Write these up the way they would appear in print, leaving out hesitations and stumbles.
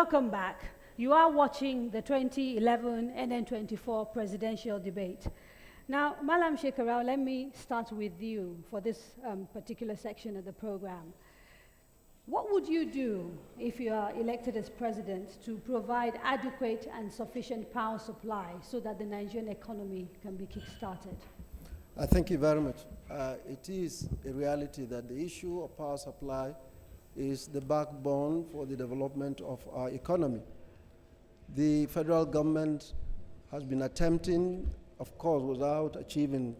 Welcome back. You are watching the 2011 NN24 presidential debate. Now, Malam Shekarau, let me start with you for this particular section of the program. What would you do if you are elected as president to provide adequate and sufficient power supply so that the Nigerian economy can be kick-started? Thank you very much. It is a reality that the issue of power supply is the backbone for the development of our economy. The federal government has been attempting, of course, without achieving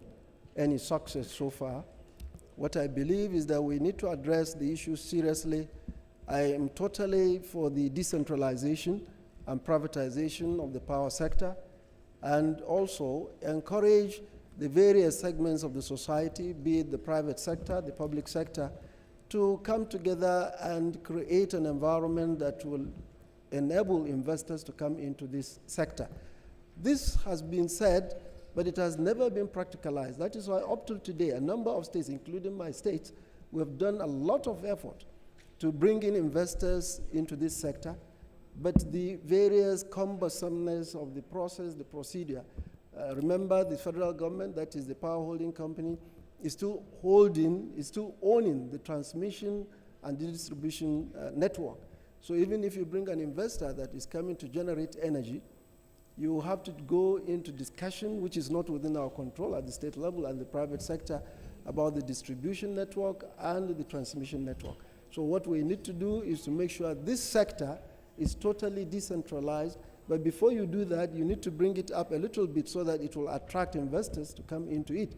any success so far. What I believe is that we need to address the issue seriously. I am totally for the decentralization and privatization of the power sector, and also encourage the various segments of the society, be it the private sector, the public sector, to come together and create an environment that will enable investors to come into this sector. This has been said, but it has never been practicalized. That is why up till today, a number of states, including my state, we have done a lot of effort to bring in investors into this sector, but the various cumbersomeness of the process, the procedure. Remember, the federal government, that is the power holding company, is still owning the transmission and the distribution network. So even if you bring an investor that is coming to generate energy, you have to go into discussion, which is not within our control at the state level and the private sector, about the distribution network and the transmission network. So what we need to do is to make sure this sector is totally decentralized. But before you do that, you need to bring it up a little bit so that it will attract investors to come into it.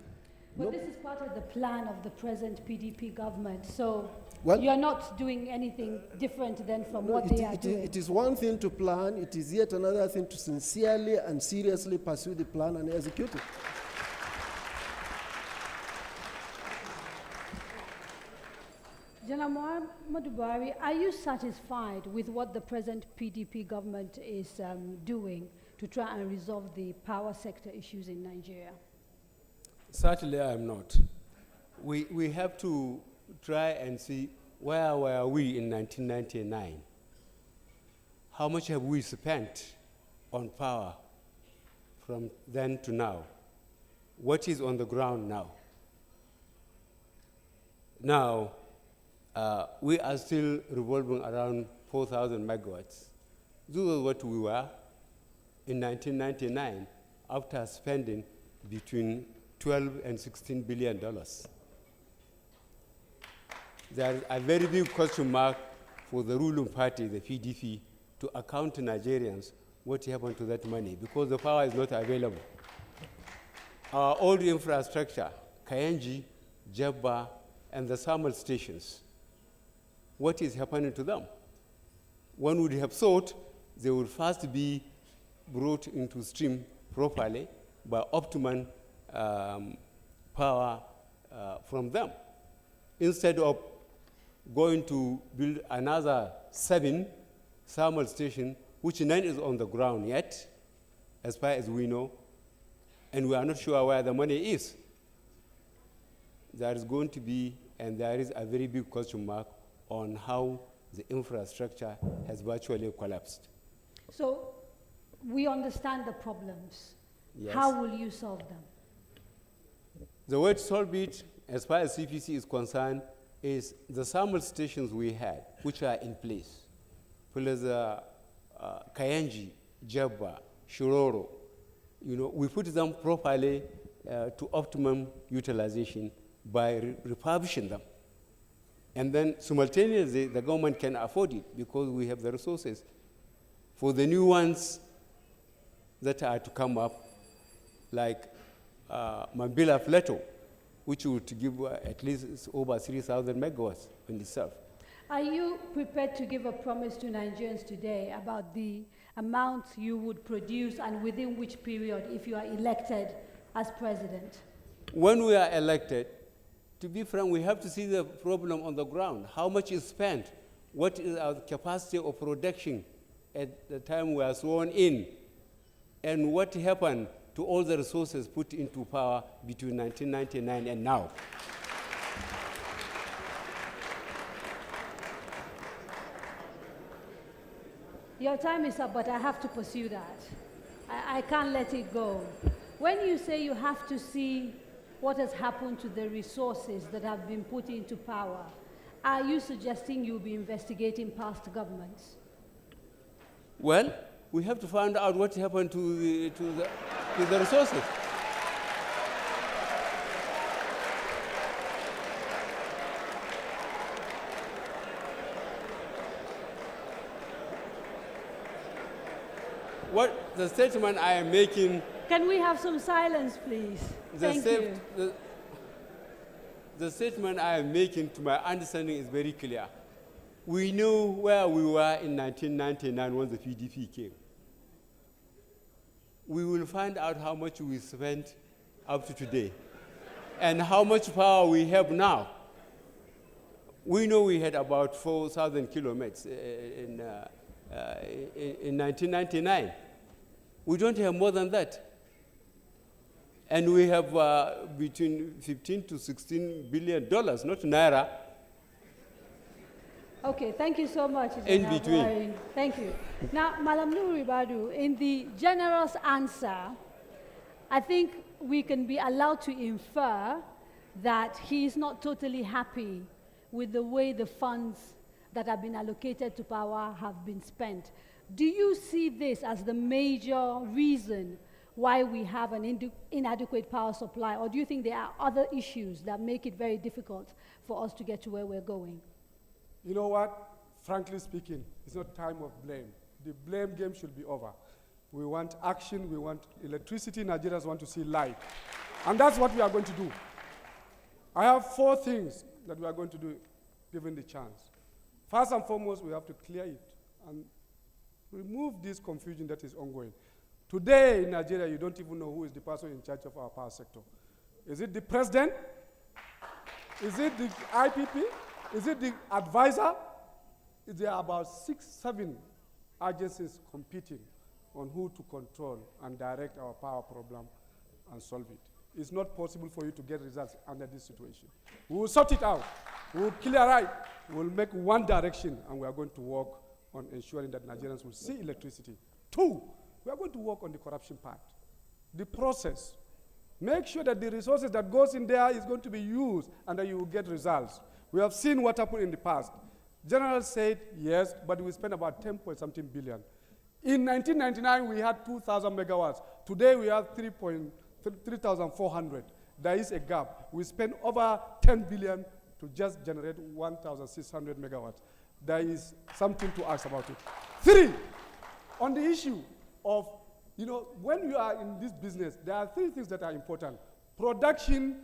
But this is part of the plan of the present PDP government, so you're not doing anything different than from what they are doing. It is one thing to plan, it is yet another thing to sincerely and seriously pursue the plan and execute it. General Muhammadu Buhari, are you satisfied with what the present PDP government is doing to try and resolve the power sector issues in Nigeria? Certainly I am not. We have to try and see where were we in 1999. How much have we spent on power from then to now? What is on the ground now? Now, we are still revolving around 4,000 megawatts. This was what we were in 1999 after spending between $12 and $16 billion. There is a very big question mark for the ruling party, the PDP, to account to Nigerians what happened to that money, because the power is not available. Our old infrastructure, Kayenji, Jebba, and the thermal stations, what is happening to them? One would have thought they would first be brought into stream properly by optimum power from them, instead of going to build another 7 thermal stations, which none is on the ground yet, as far as we know, and we are not sure where the money is. There is going to be, and there is a very big question mark on how the infrastructure has virtually collapsed. So we understand the problems. Yes. How will you solve them? The way to solve it, as far as CPC is concerned, is the thermal stations we had, which are in place, plus Kayenji, Jebba, Shiroro, we put them properly to optimum utilization by refurbishing them. And then simultaneously, the government can afford it because we have the resources. For the new ones that are to come up, like Mambila Plateau, which would give at least over 3,000 megawatts in itself. Are you prepared to give a promise to Nigerians today about the amount you would produce and within which period if you are elected as president? When we are elected, to be frank, we have to see the problem on the ground. How much is spent? What is our capacity of production at the time we are sworn in? And what happened to all the resources put into power between 1999 and now? Your time is up, but I have to pursue that. I can't let it go. When you say you have to see what has happened to the resources that have been put into power, are you suggesting you'll be investigating past governments? Well, we have to find out what happened to the resources. What the statement I am making. Can we have some silence, please? Thank you. The statement I am making, to my understanding, is very clear. We knew where we were in 1999 when the PDP came. We will find out how much we spent up to today and how much power we have now. We know we had about 4,000 kilometers in 1999. We don't have more than that. And we have between 15 to 16 billion dollars, not naira. Okay, thank you so much. In between. Thank you. Now, Malam Nuribadu, in the generous answer, I think we can be allowed to infer that he is not totally happy with the way the funds that have been allocated to power have been spent. Do you see this as the major reason why we have an inadequate power supply, or do you think there are other issues that make it very difficult for us to get to where we're going? You know what? Frankly speaking, it's not time of blame. The blame game should be over. We want action, we want electricity, Nigerians want to see light. And that's what we are going to do. I have 4 things that we are going to do given the chance. First and foremost, we have to clear it and remove this confusion that is ongoing. Today in Nigeria, you don't even know who is the person in charge of our power sector. Is it the president? Is it the IPP? Is it the advisor? There are about 6, 7 agencies competing on who to control and direct our power problem and solve it. It's not possible for you to get results under this situation. We will sort it out. We will clear it. We will make one direction, and we are going to work on ensuring that Nigerians will see electricity. 2, we are going to work on the corruption part. The process. Make sure that the resources that goes in there is going to be used and that you will get results. We have seen what happened in the past. General said yes, but we spent about 10-point-something billion. In 1999, we had 2,000 megawatts. Today, we have 3,400. There is a gap. We spent over 10 billion to just generate 1,600 megawatts. There is something to ask about it. 3, on the issue of, when you are in this business, there are 3 things that are important: production,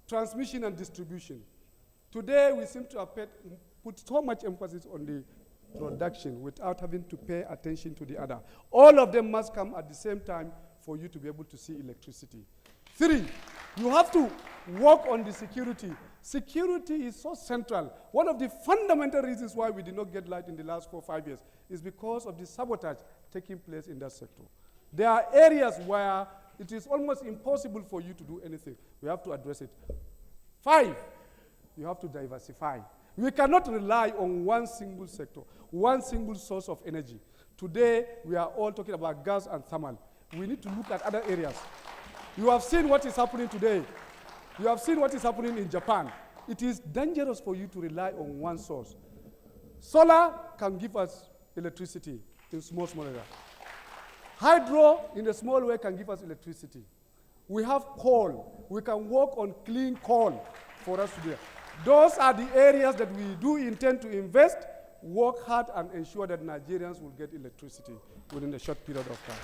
transmission, and distribution. Today, we seem to have put so much emphasis on the production without having to pay attention to the other. All of them must come at the same time for you to be able to see electricity. 3, you have to work on the security. Security is so central. One of the fundamental reasons why we did not get light in the last 4 or 5 years is because of the sabotage taking place in that sector. There are areas where it is almost impossible for you to do anything. We have to address it. 5, you have to diversify. We cannot rely on one single sector, one single source of energy. Today, we are all talking about gas and thermal. We need to look at other areas. You have seen what is happening today. You have seen what is happening in Japan. It is dangerous for you to rely on one source. Solar can give us electricity in small areas. Hydro, in a small way, can give us electricity. We have coal. We can work on clean coal for us to do. Those are the areas that we do intend to invest, work hard, and ensure that Nigerians will get electricity within a short period of time.